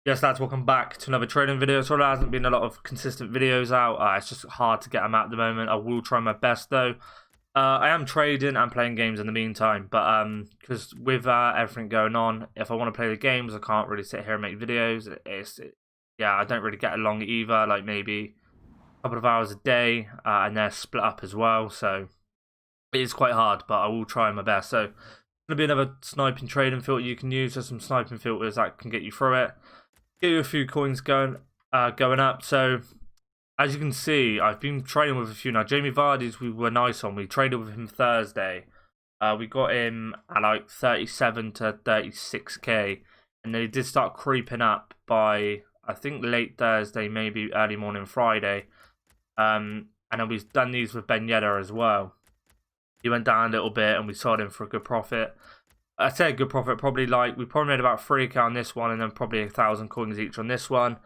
Yes, lads, welcome back to another trading video. So there hasn't been a lot of consistent videos out. It's just hard to get them at the moment. I will try my best though. I am trading and playing games in the meantime, but because with everything going on, if I want to play the games, I can't really sit here and make videos. Yeah, I don't really get along either. Like maybe a couple of hours a day, and they're split up as well. So it is quite hard, but I will try my best. So gonna be another sniping trading filter you can use. There's some sniping filters that can get you through it. Get you a few coins going up. So as you can see, I've been trading with a few now. Jamie Vardy's we were nice on. We traded with him Thursday. We got him at like 37 to 36k, and then he did start creeping up by I think late Thursday, maybe early morning Friday. And then we've done these with Ben Yedder as well. He went down a little bit, and we sold him for a good profit. I say a good profit, probably like, we probably made about 3k on this one, and then probably 1,000 coins each on this one.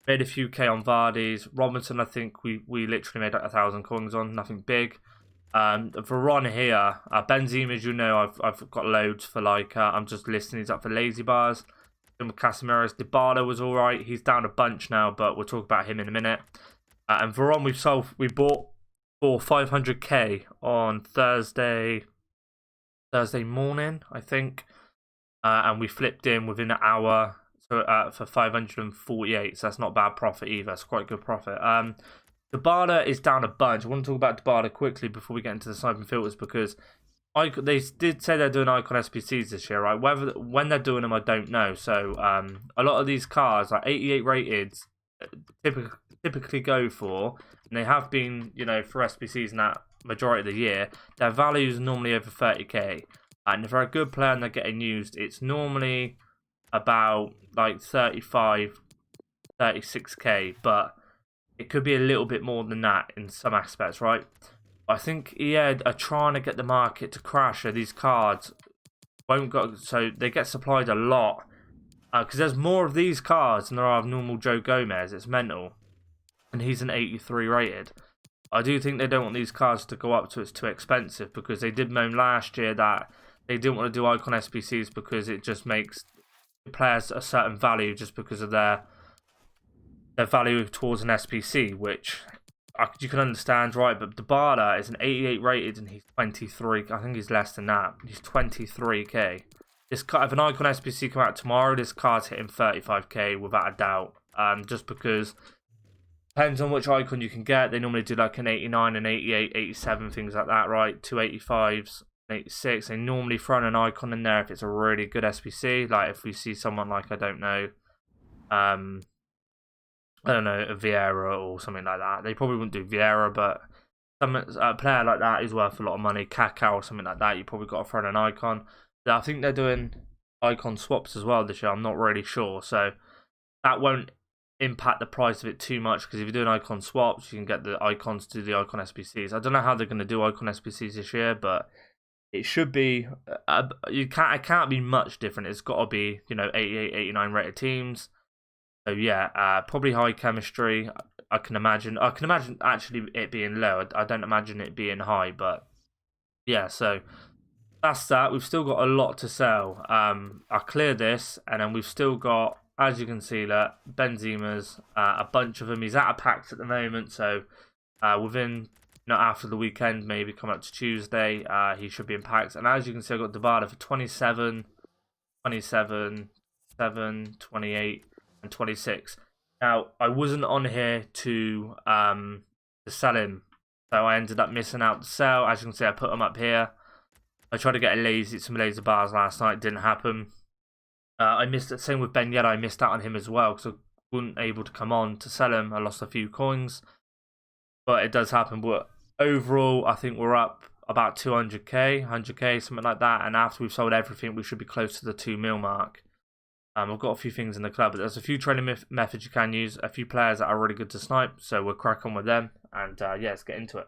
Made a few k on Vardy's. Robinson, I think we literally made like 1,000 coins on, nothing big. For Ron here, Benzema, as you know, I've got loads for like, I'm just listing these up for lazy bars. Then with Casemiro's, Dybala was alright. He's down a bunch now, but we'll talk about him in a minute. And Veron, we bought for 500k on Thursday morning, I think, and we flipped in within an hour, so for 548. So that's not bad profit either. It's quite good profit. Dybala is down a bunch. I want to talk about Dybala quickly before we get into the sniping filters, because they did say they're doing icon SBCs this year, right? When they're doing them, I don't know. So a lot of these cars, like 88 rated, typically go for, and they have been, you know, for SBCs and that majority of the year, their value is normally over 30k, and if they're a good player and they're getting used, it's normally about like 35, 36k, but it could be a little bit more than that in some aspects, right? I think EA are trying to get the market to crash, so these cards won't go, so they get supplied a lot, because there's more of these cards than there are of normal Joe Gomez. It's mental, and he's an 83 rated. I do think they don't want these cards to go up to it's too expensive, because they did moan last year that they didn't want to do icon SBCs because it just makes players a certain value just because of their value towards an SBC, which you can understand, right? But Dybala is an 88 rated and he's 23. I think he's less than that. He's 23k. This card, if an icon SBC come out tomorrow, this card's hitting 35k without a doubt. Just because depends on which icon you can get. They normally do like an 89, an 88, 87, things like that, right? 285s, 86. They normally throw an icon in there if it's a really good SBC. Like if we see someone like, I don't know, a Vieira or something like that. They probably wouldn't do Vieira, but a player like that is worth a lot of money. Kaká or something like that, you probably got to throw in an icon. I think they're doing icon swaps as well this year. I'm not really sure, so that won't impact the price of it too much, because if you're doing icon swaps, you can get the icons to the icon SBCs. I don't know how they're going to do icon SBCs this year, but it should be. It can't be much different. It's got to be, you know, 88, 89 rated teams. So yeah, probably high chemistry. I can imagine actually it being low. I don't imagine it being high, but yeah. So that's that. We've still got a lot to sell. I'll clear this, and then we've still got, as you can see, that Benzema's a bunch of them. He's out of packs at the moment, so within, after the weekend, maybe come up to Tuesday, he should be in packs. And as you can see, I've got Dybala for 27, 27, 7, 28, and 26. Now, I wasn't on here to sell him, so I ended up missing out the sale. As you can see, I put him up here. I tried to get some laser bars last night, didn't happen. I missed it. Same with Ben Yedder, I missed out on him as well because I wasn't able to come on to sell him. I lost a few coins, but it does happen. But overall, I think we're up about 200k, 100k, something like that. And after we've sold everything, we should be close to the 2 mil mark. I've got a few things in the club, but there's a few trading methods you can use, a few players that are really good to snipe, so we'll crack on with them, and yeah, let's get into it.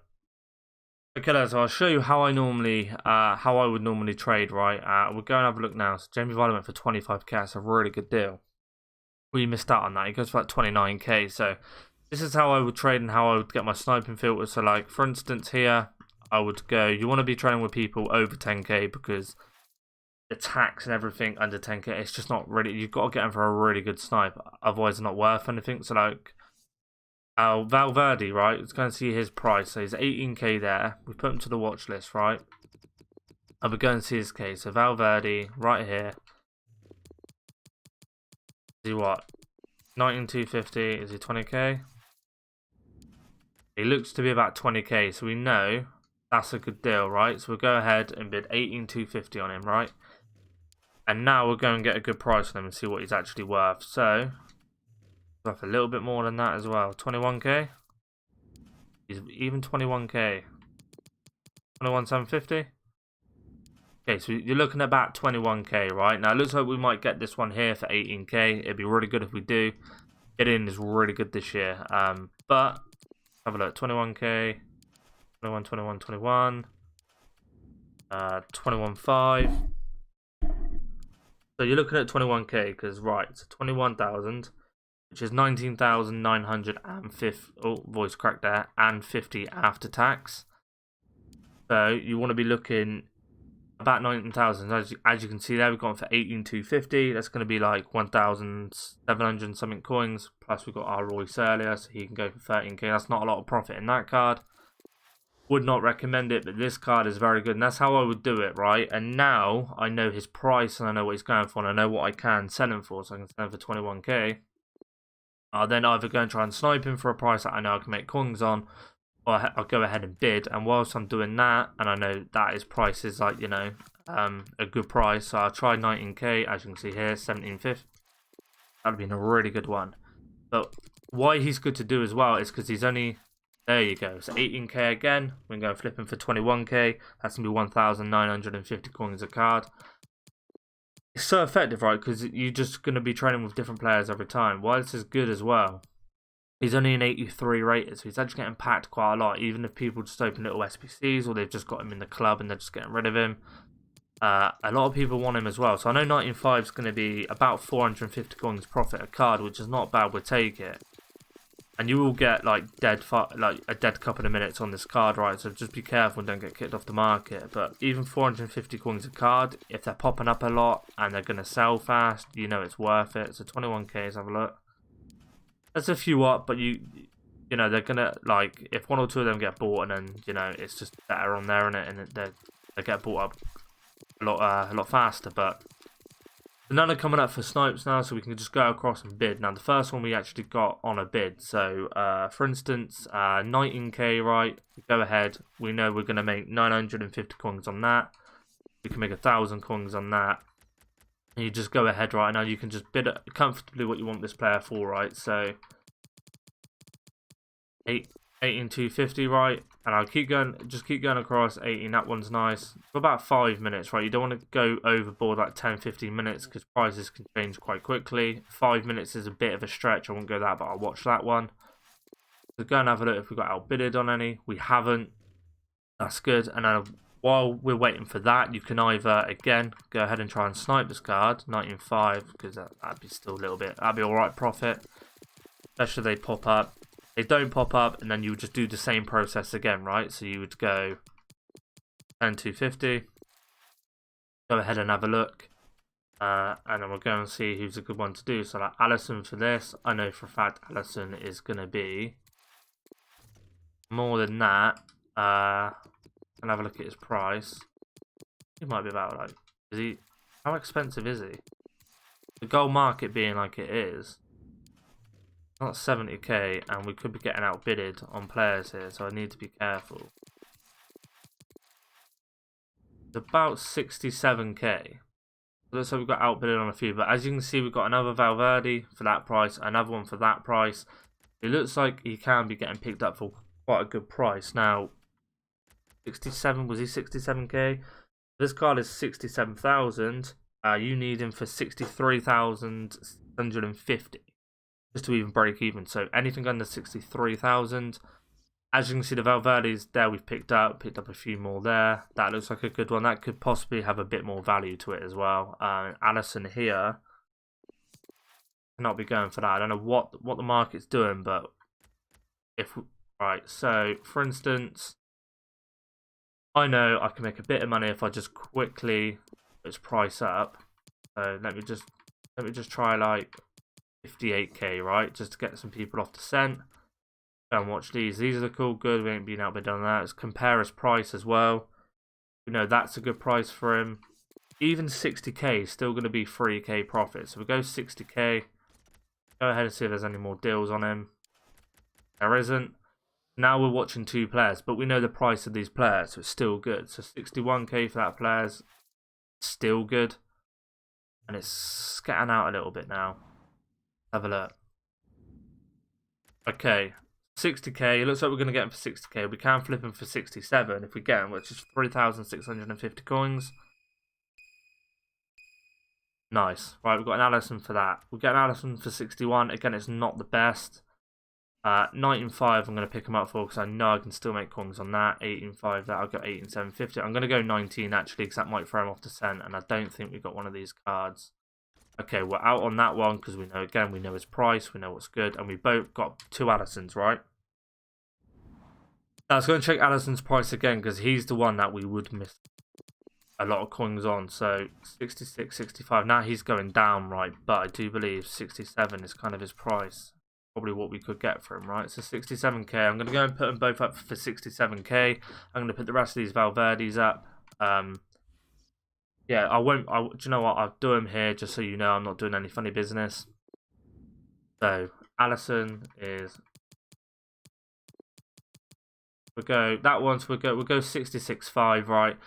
Okay, guys, so I'll show you how I would normally trade, right? We'll go and have a look now. So Jamie Vardy went for 25k, that's a really good deal. We missed out on that. He goes for like 29k, so this is how I would trade and how I would get my sniping filters. So like, for instance here, I would go, you want to be trading with people over 10k, because the tax and everything under 10k, it's just not really. You've got to get him for a really good snipe, otherwise it's not worth anything. So like, Valverde, right? Let's go and see his price. So he's 18k there. We put him to the watch list, right? And we're going to see his case. So Valverde, right here. Is he what? 19,250. Is he 20k? He looks to be about 20k, so we know that's a good deal, right? So we'll go ahead and bid 18,250 on him, right? And now we'll go and get a good price on him and see what he's actually worth. So, worth a little bit more than that as well. 21k? He's even 21k. 21,750? Okay, so you're looking at about 21k, right? Now, it looks like we might get this one here for 18k. It'd be really good if we do. Bidding is really good this year. But, have a look. 21k. 21, 21, 21. 21.5. So you're looking at 21k because, right, so 21,000, which is 19,950. Oh, voice crack there. And 50 after tax. So you want to be looking about 19,000. As you can see there, we've gone for 18,250. That's going to be like 1,700 something coins. Plus we've got our Royce earlier, so he can go for 13k. That's not a lot of profit in that card. Would not recommend it, but this card is very good, and that's how I would do it, right? And now I know his price, and I know what he's going for, and I know what I can sell him for, so I can sell him for 21k. I'll then either go and try and snipe him for a price that I know I can make coins on, or I'll go ahead and bid. And whilst I'm doing that, and I know that his price is like, you know, a good price, so I'll try 19k, as you can see here, 1750. That would be a really good one. But why he's good to do as well is because he's only... There you go. So 18k again. We're going to flip him for 21k. That's going to be 1,950 coins a card. It's so effective, right? Because you're just going to be training with different players every time. While this is good as well, he's only an 83 rated, so he's actually getting packed quite a lot. Even if people just open little SBCs or they've just got him in the club and they're just getting rid of him. A lot of people want him as well. So I know 19.5 is going to be about 450 coins profit a card, which is not bad. We'll take it. And you will get like a dead couple of minutes on this card, right? So just be careful and don't get kicked off the market. But even 450 coins a card, if they're popping up a lot and they're going to sell fast, you know it's worth it. So 21k, let's have a look. There's a few up, but you know they're gonna, like, if one or two of them get bought, and then you know it's just better on there, innit? And they get bought up a lot faster. But none are coming up for snipes now, so we can just go across and bid. Now, the first one we actually got on a bid. So, for instance, 19k, right? Go ahead. We know we're going to make 950 coins on that. We can make 1,000 coins on that. And you just go ahead right now. You can just bid comfortably what you want this player for, right? So, 18,250, right? And I'll keep going, just keep going across. 18, that one's nice. For about 5 minutes, right? You don't want to go overboard like 10, 15 minutes because prices can change quite quickly. 5 minutes is a bit of a stretch. I won't go that, but I'll watch that one. So go and have a look if we got outbidded on any. We haven't. That's good. And then while we're waiting for that, you can either, again, go ahead and try and snipe this card. 19.5, because that'd be still a little bit, that'd be alright profit. Especially if they pop up. They don't pop up, and then you would just do the same process again, right? So you would go 10,250. Go ahead and have a look. And then we'll go and see who's a good one to do. So like Allison for this, I know for a fact Allison is going to be more than that. And have a look at his price. He might be about like, is he, how expensive is he? The gold market being like it is, not 70k, and we could be getting outbidded on players here, so I need to be careful. It's about 67k. So we've got outbidded on a few, but as you can see, we've got another Valverde for that price, another one for that price. It looks like he can be getting picked up for quite a good price. Now, 67, was he 67k? This card is 67,000. You need him for 63,650 just to even break even. So anything under 63,000. As you can see, the Valverde's there we've picked up a few more there. That looks like a good one. That could possibly have a bit more value to it as well. Allison here, cannot be going for that. I don't know what the market's doing, but if right. So for instance, I know I can make a bit of money if I just quickly its price up. So let me just try like 58k, right? Just to get some people off the scent. Go and watch these. These are the cool good. We ain't been outbid on that. Let's compare his price as well. We know that's a good price for him. Even 60k is still going to be 3k profit. So we go 60k. Go ahead and see if there's any more deals on him. There isn't. Now we're watching two players, but we know the price of these players, so it's still good. So 61k for that player's still good. And it's scatting out a little bit now. Have a look. Okay, 60k. It looks like we're going to get him for 60k. We can flip him for 67 if we get him, which is 3,650 coins. Nice. Right, we've got an Allison for that. We'll get an Allison for 61. Again, it's not the best. 19.5 I'm going to pick him up for because I know I can still make coins on that. 18.5 that, I'll get 18,750. I'm going to go 19 actually because that might throw him off the scent, and I don't think we got one of these cards. Okay, we're out on that one because we know his price, we know what's good, and we both got two Allisons, right? Now let's go and check Allison's price again because he's the one that we would miss a lot of coins on. So 66, 65. Now he's going down, right? But I do believe 67 is kind of his price. Probably what we could get for him, right? So 67k. I'm going to go and put them both up for 67k. I'm going to put the rest of these Valverdes up. Yeah, do you know what? I'll do them here just so you know I'm not doing any funny business. So Allison is. We'll go 66.5, right?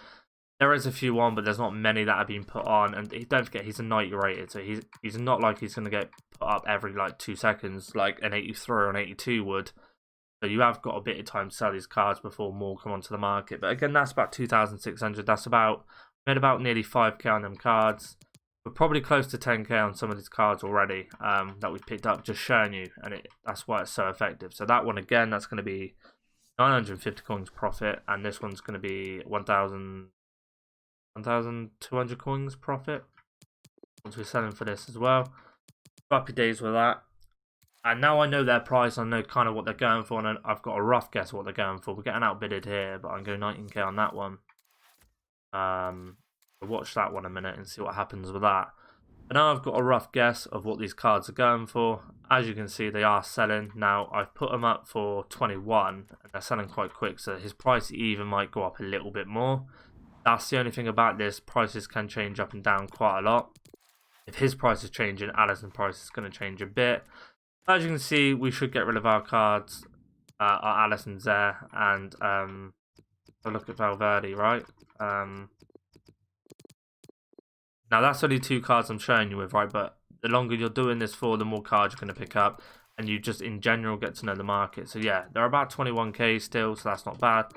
There is a few on, but there's not many that have been put on. And don't forget, he's a 90 rated, so he's not like he's going to get put up every like 2 seconds like an 83 or an 82 would. So you have got a bit of time to sell these cards before more come onto the market. But again, that's about 2,600. That's about made about nearly 5k on them cards. We're probably close to 10k on some of these cards already that we picked up, just showing you, and that's why it's so effective. So that one again, that's going to be 950 coins profit, and this one's going to be 1,200 coins profit once we're selling for this as well. Happy days with that. And now I know their price, I know kind of what they're going for, and I've got a rough guess of what they're going for. We're getting outbidded here, but I'm going 19k on that one. We'll watch that one a minute and see what happens with that. But now I've got a rough guess of what these cards are going for. As you can see, they are selling. Now, I've put them up for 21, and they're selling quite quick, so his price even might go up a little bit more. That's the only thing about this. Prices can change up and down quite a lot. If his price is changing, Allison's price is going to change a bit. As you can see, we should get rid of our cards. Our Allison's there, and look at Valverde, right? Now, that's only 2 cards I'm showing you with, right? But the longer you're doing this for, the more cards you're going to pick up. And you just, in general, get to know the market. So, yeah, they're about 21k still, so that's not bad.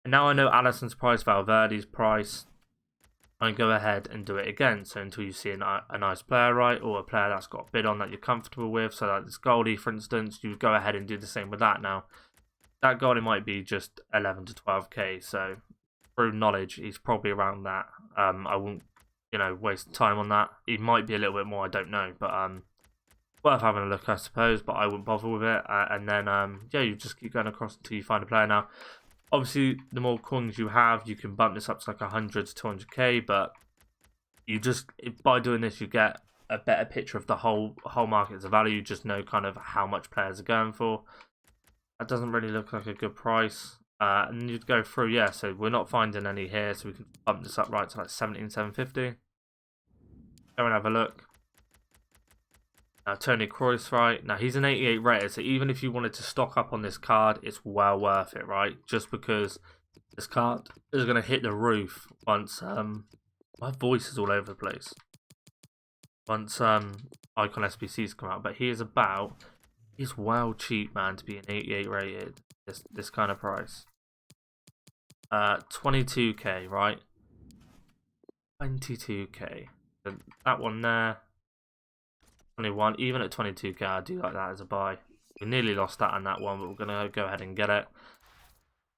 And now I know Allison's price, Valverde's price. I go ahead and do it again. So, until you see a nice player, right? Or a player that's got a bid on that you're comfortable with. So, like this Goldie, for instance, you go ahead and do the same with that now. That Goldie might be just 11 to 12k. So, through knowledge, he's probably around that. I won't, waste time on that. He might be a little bit more, I don't know, but worth having a look, I suppose, but I wouldn't bother with it. And then yeah, you just keep going across until you find a player. Now, obviously, the more coins you have, you can bump this up to like 100 to 200k, but by doing this, you get a better picture of the whole market's value. You just know kind of how much players are going for. That doesn't really look like a good price. And you'd go through, yeah, so we're not finding any here, so we can bump this up right to like 17,750. Go and have a look. Tony Kroos, right? Now, he's an 88 rated, so even if you wanted to stock up on this card, it's well worth it, right? Just because this card is going to hit the roof once, my voice is all over the place. Once Icon SBCs come out, but he's well cheap, man, to be an 88 rated, this kind of price. 22k, right? 22k. So that one there. 21. Even at 22k, I do like that as a buy. We nearly lost that on that one, but we're gonna go ahead and get it.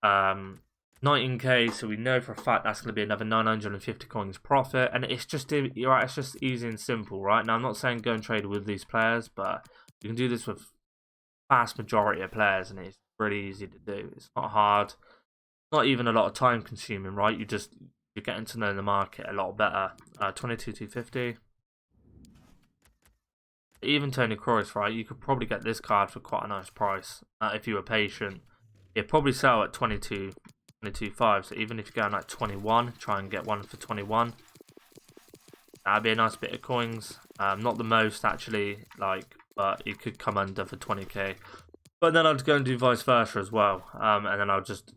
19k, so we know for a fact that's gonna be another 950 coins profit, and it's just right. It's just easy and simple, right? Now I'm not saying go and trade with these players, but you can do this with vast majority of players, and it's really easy to do. It's not hard. Not even a lot of time consuming, right? You just you're getting to know the market a lot better. 22,250. Even Tony Kroos, right? You could probably get this card for quite a nice price if you were patient. It'd probably sell at 22.5. So even if you're going like 21, try and get one for 21. That'd be a nice bit of coins. Not the most actually, like, but it could come under for 20k. But then I'd go and do vice versa as well. And then I'll just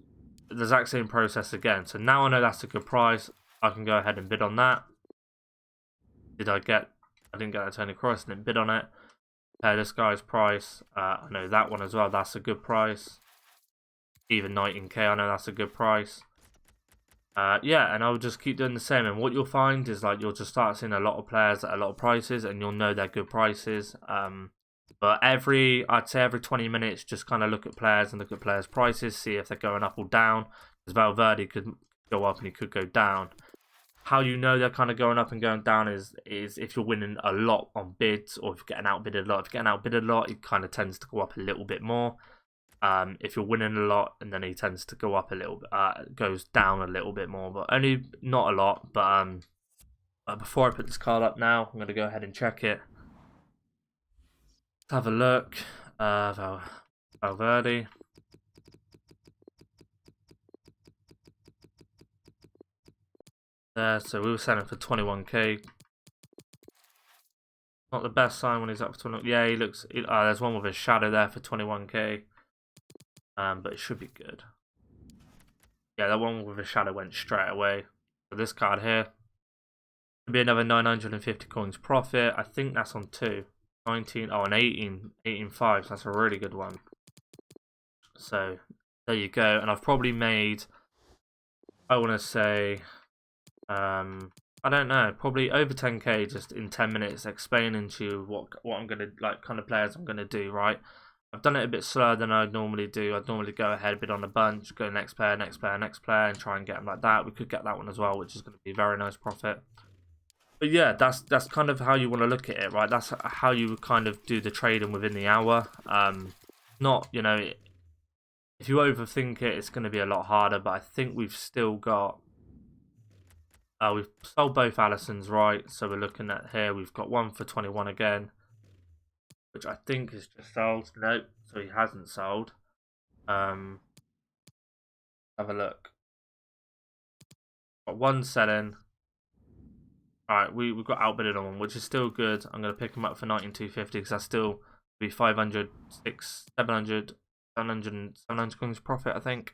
the exact same process again. So now I know that's a good price. I can go ahead and bid on that. I didn't get that Tony Kroos, and didn't bid on it. This guy's price. I know that one as well. That's a good price. Even 19k, I know that's a good price. Yeah, and I'll just keep doing the same. And what you'll find is like you'll just start seeing a lot of players at a lot of prices, and you'll know they're good prices. But I'd say every 20 minutes, just kind of look at players and look at players' prices, see if they're going up or down. Because Valverde could go up and he could go down. How you know they're kind of going up and going down is if you're winning a lot on bids, or if you're getting outbidded a lot. If you're getting outbidded a lot, it kind of tends to go up a little bit more. If you're winning a lot, and then he tends to go up a little bit, goes down a little bit more, but only not a lot. But before I put this card up now, I'm going to go ahead and check it. Let's have a look. Valverde. There, so we were selling for 21k. Not the best sign when he's up for 21. Yeah, he looks. There's one with a shadow there for 21k. But it should be good. Yeah, that one with a shadow went straight away. So this card here should be another 950 coins profit. I think that's on 2. 19. Oh, and 18.5. So that's a really good one. So there you go. And I've probably made, I want to say, I don't know, probably over 10k just in 10 minutes explaining to you what I'm gonna like, kind of players I'm gonna do. Right, I've done it a bit slower than I'd normally do. I'd normally go ahead, bid on a bunch, go next player, next player, next player, and try and get them like that. We could get that one as well, which is going to be a very nice profit. But yeah, that's kind of how you want to look at it, right? That's how you would kind of do the trading within the hour. Not, you know, if you overthink it, it's going to be a lot harder. But I think we've still got. We've sold both Allisons, right? So we're looking at here. We've got one for 21 again, which I think is just sold. Nope, so he hasn't sold. Have a look. Got one selling. Alright, we've got outbidded on one, which is still good. I'm going to pick him up for 19,250 because that's still be 500, 700 coins profit, I think.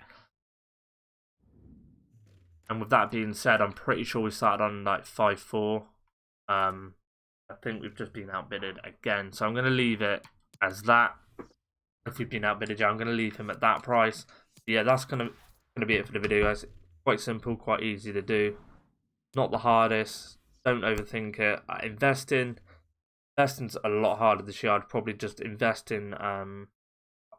And with that being said, I'm pretty sure we started on like 5.4. I think we've just been outbidded again. So I'm going to leave it as that. If we've been outbidded, yeah, I'm going to leave him at that price. Yeah, that's going to be it for the video, guys. Quite simple, quite easy to do. Not the hardest. Don't overthink it. Investing's a lot harder this year. I'd probably just invest in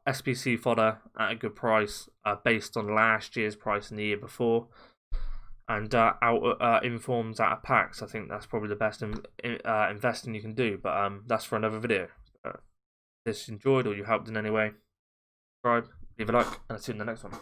SBC fodder at a good price based on last year's price and the year before. And informs out of packs. I think that's probably the best investing you can do. But that's for another video. If this enjoyed or you helped in any way, subscribe, leave a like, and I'll see you in the next one.